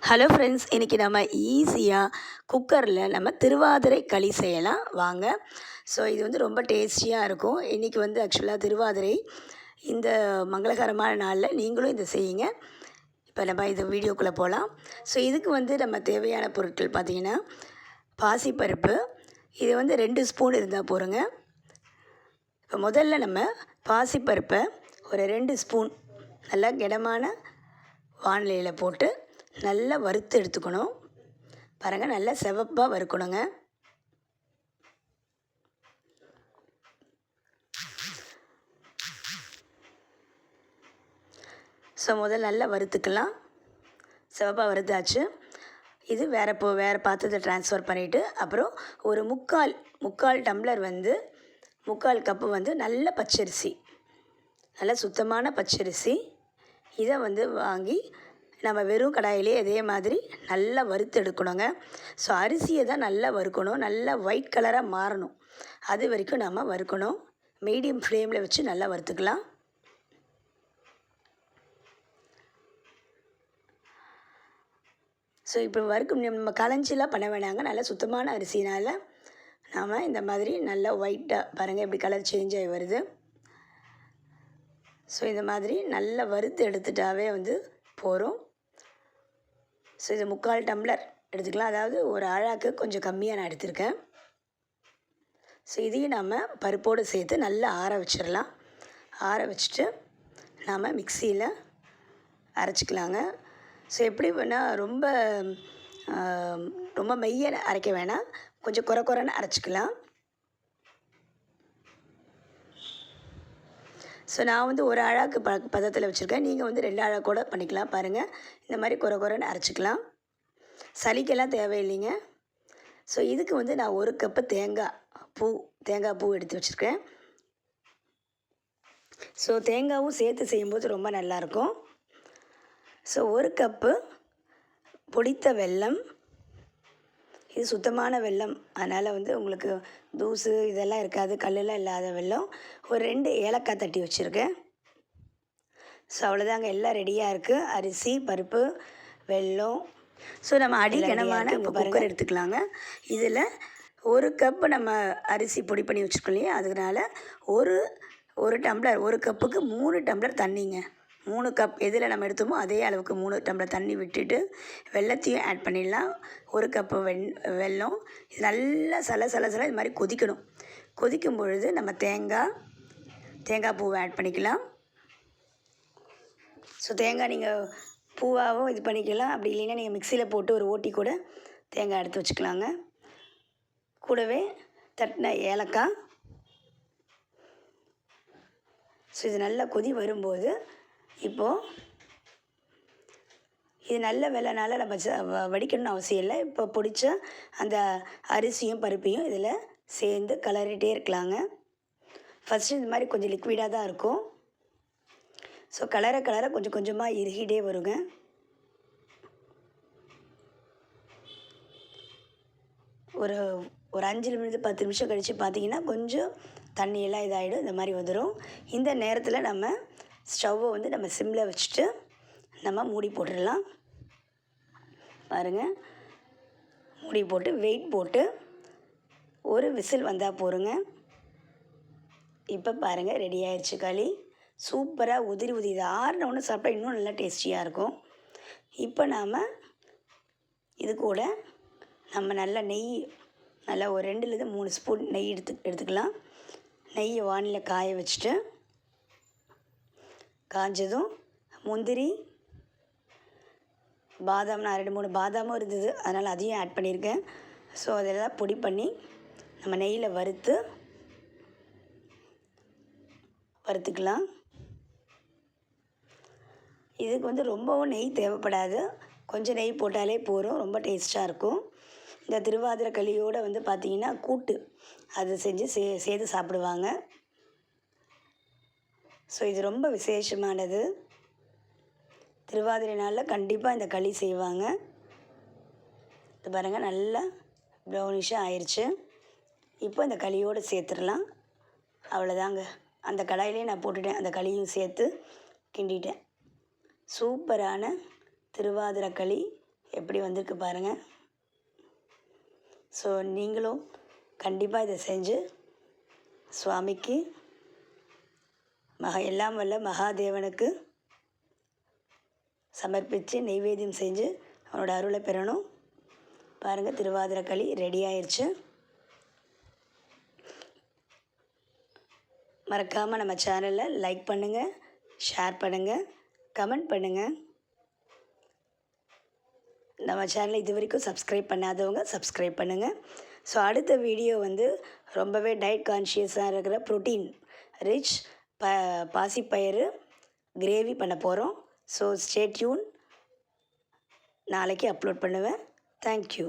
Hello friends, இன்றைக்கி நம்ம ஈஸியாக குக்கரில் நம்ம திருவாதிரை களி செய்யலாம் வாங்க. ஸோ இது வந்து ரொம்ப டேஸ்டியாக இருக்கும். இன்றைக்கி வந்து ஆக்சுவலாக திருவாதிரை இந்த மங்களகரமான நாளில் நீங்களும் இதை செய்யுங்க. இப்போ நம்ம இது வீடியோக்குள்ளே போகலாம். ஸோ இதுக்கு வந்து நம்ம தேவையான பொருட்கள் பார்த்திங்கன்னா, பாசிப்பருப்பு இது வந்து 2 ஸ்பூன் இருந்தால் போருங்க. இப்போ முதல்ல நம்ம பாசிப்பருப்பை ஒரு 2 ஸ்பூன் நல்லா கனமான வானிலையில் போட்டு நல்லா வறுத்து எடுத்துக்கணும். பாருங்கள், நல்லா சிவப்பாக வறுக்கணுங்க. ஸோ முதல்ல நல்லா வறுத்துக்கலாம். சிவப்பாக வறுத்தாச்சு. இது வேறு பாத்திரத்தை ட்ரான்ஸ்ஃபர் பண்ணிவிட்டு அப்புறம் ஒரு முக்கால் டம்ளர் வந்து 3/4 கப்பு வந்து நல்ல பச்சரிசி, நல்ல சுத்தமான பச்சரிசி. இதை வந்து வாங்கி நம்ம வெறும் கடாயிலே அதே மாதிரி நல்லா வறுத்து எடுக்கணுங்க. ஸோ அரிசியை தான் நல்லா வறுக்கணும், நல்லா ஒயிட் கலராக மாறணும். அது வரைக்கும் நம்ம வறுக்கணும். மீடியம் ஃப்ளேமில் வச்சு நல்லா வறுத்துக்கலாம். ஸோ இப்போ நம்ம களைஞ்சிலாம் பண்ண வேணாங்க. நல்லா சுத்தமான அரிசினால் நாம் இந்த மாதிரி நல்லா ஒயிட்டாக பாருங்கள் எப்படி கலர் சேஞ்ச் ஆகி வருது. ஸோ இந்த மாதிரி நல்லா வறுத்து எடுத்துட்டாவே வந்து போகிறோம். ஸோ இது 3/4 டம்ளர் எடுத்துக்கலாம். அதாவது ஒரு அழாக்கு கொஞ்சம் கம்மியாக நான் எடுத்திருக்கேன். ஸோ இதையும் நம்ம பருப்போடு சேர்த்து நல்லா ஆற வச்சிடலாம். ஆற வச்சுட்டு நாம் மிக்சியில் அரைச்சிக்கலாங்க. ஸோ எப்படி வேணால் ரொம்ப மைய அரைக்க வேணாம், கொஞ்சம் குறைன்னு அரைச்சிக்கலாம். ஸோ நான் வந்து ஒரு அழாக்கு பதத்தில் வச்சுருக்கேன். நீங்கள் வந்து 2 அழா கூட பண்ணிக்கலாம். பாருங்கள், இந்த மாதிரி குறைன்னு அரைச்சிக்கலாம். சலிக்கெல்லாம் தேவையில்லைங்க. ஸோ இதுக்கு வந்து நான் 1 கப்பு தேங்காய் பூ எடுத்து வச்சுருக்கேன். ஸோ தேங்காயும் சேர்த்து செய்யும்போது ரொம்ப நல்லாயிருக்கும். ஸோ 1 கப்பு பொடித்த வெல்லம். இது சுத்தமான வெல்லம், அதனால் வந்து உங்களுக்கு தூசு இதெல்லாம் இருக்காது, கல்லெல்லாம் இல்லாத வெல்லம். ஒரு 2 ஏலக்காய் தட்டி வச்சுருக்கேன். ஸோ அவ்வளோதாங்க, எல்லாம் ரெடியாக இருக்குது. அரிசி, பருப்பு, வெல்லம். ஸோ நம்ம அடிக்கனமான குக்கர் எடுத்துக்கலாங்க. இதில் 1 கப்பு நம்ம அரிசி பொடி பண்ணி வச்சுருக்கோம் இல்லையா, அதனால் ஒரு டம்ளர், 1 கப்புக்கு 3 டம்ளர் தண்ணிங்க. 3 கப் எதில் நம்ம எடுத்தோமோ அதே அளவுக்கு 3 டம்ளர் தண்ணி விட்டுட்டு வெல்லத்தையும் ஆட் பண்ணிடலாம். 1 கப்பு வெல்லம். இது நல்லா சல இது மாதிரி கொதிக்கணும். கொதிக்கும் பொழுது நம்ம தேங்காய் பூவை ஆட் பண்ணிக்கலாம். ஸோ தேங்காய் நீங்கள் பூவாகவும் இது பண்ணிக்கலாம். அப்படி இல்லைன்னா நீங்கள் மிக்சியில் போட்டு ஒரு ஓட்டி கூட தேங்காய் எடுத்து வச்சுக்கலாங்க. கூடவே தட்டின ஏலக்காய். ஸோ இது நல்லா கொதி வரும்போது இப்போது இது நல்ல வெல்லனால நம்ம வடிக்கணும்னு அவசியம் இல்லை. இப்போ பிடிச்ச அந்த அரிசியும் பருப்பையும் இதில் சேர்ந்து கலரிட்டே இருக்கலாங்க. ஃபஸ்ட்டு இந்த மாதிரி கொஞ்சம் லிக்விடாக தான் இருக்கும். ஸோ கலரை கொஞ்சம் கொஞ்சமாக இறுகிட்டே வருங்க. ஒரு 5 நிமிஷம் 10 நிமிஷம் கழித்து பார்த்திங்கன்னா கொஞ்சம் தண்ணியெல்லாம் இதாகிடும், இந்த மாதிரி வந்துடும். இந்த நேரத்தில் நம்ம ஸ்டவ்வை வந்து நம்ம சிம்மில் வச்சுட்டு நம்ம மூடி போட்டுடலாம். பாருங்கள், மூடி போட்டு வெயிட் போட்டு ஒரு விசில் வந்தால் போருங்க. இப்போ பாருங்கள், ரெடி ஆயிடுச்சு களி. சூப்பராக உதிரி இது ஆறினோன்னு சாப்பிட்டா இன்னும் நல்லா டேஸ்டியாக இருக்கும். இப்போ நாம் இது கூட நம்ம நல்லா நெய், நல்லா ஒரு 2லேருந்து 3 ஸ்பூன் நெய் எடுத்துக்கலாம். நெய்யை வானிலை காய வச்சுட்டு காஞ்சதும் முந்திரி, பாதாம், நான் 2-3 பாதாமும் இருந்தது, அதனால் அதையும் ஆட் பண்ணியிருக்கேன். ஸோ அதெல்லாம் பொடி பண்ணி நம்ம நெய்யில் வறுத்துக்கலாம். இதுக்கு வந்து ரொம்பவும் நெய் தேவைப்படாது, கொஞ்சம் நெய் போட்டாலே போதும், ரொம்ப டேஸ்ட்டாக இருக்கும். இந்த திருவாதிரை களியோடு வந்து பார்த்திங்கன்னா கூட்டு அது செஞ்சு சேர்த்து சாப்பிடுவாங்க. ஸோ இது ரொம்ப விசேஷமானது. திருவாதிரை நாளில் கண்டிப்பாக இந்த களி செய்வாங்க. இது பாருங்கள், நல்லா ப்ரௌனிஷாக ஆயிடுச்சு. இப்போ இந்த களியோடு சேர்த்துடலாம். அவ்வளோதாங்க, அந்த கடாயிலே நான் போட்டுட்டேன், அந்த களியும் சேர்த்து கிண்டிட்டேன். சூப்பரான திருவாதிரை களி எப்படி வந்திருக்கு பாருங்கள். ஸோ நீங்களும் கண்டிப்பாக இதை செஞ்சு சுவாமிக்கு எல்லாம் வல்ல மகாதேவனுக்கு சமர்ப்பித்து நெய்வேத்தியம் செஞ்சு அவனோட அருளை பெறணும். பாருங்கள், திருவாதிரை களி ரெடி ஆயிடுச்சு. மறக்காமல் நம்ம சேனலில் லைக் பண்ணுங்கள், ஷேர் பண்ணுங்கள், கமெண்ட் பண்ணுங்கள். நம்ம சேனலை இது வரைக்கும் சப்ஸ்கிரைப் பண்ணாதவங்க சப்ஸ்கிரைப் பண்ணுங்கள். ஸோ அடுத்த வீடியோ வந்து ரொம்பவே டயட் கான்ஷியஸாக இருக்கிற ப்ரோட்டீன் ரிச் பாசிப்பயிறு கிரேவி பண்ண போகிறோம். So stay tune. நாளைக்கு அப்லோட் பண்ணுவேன். தேங்க்யூ.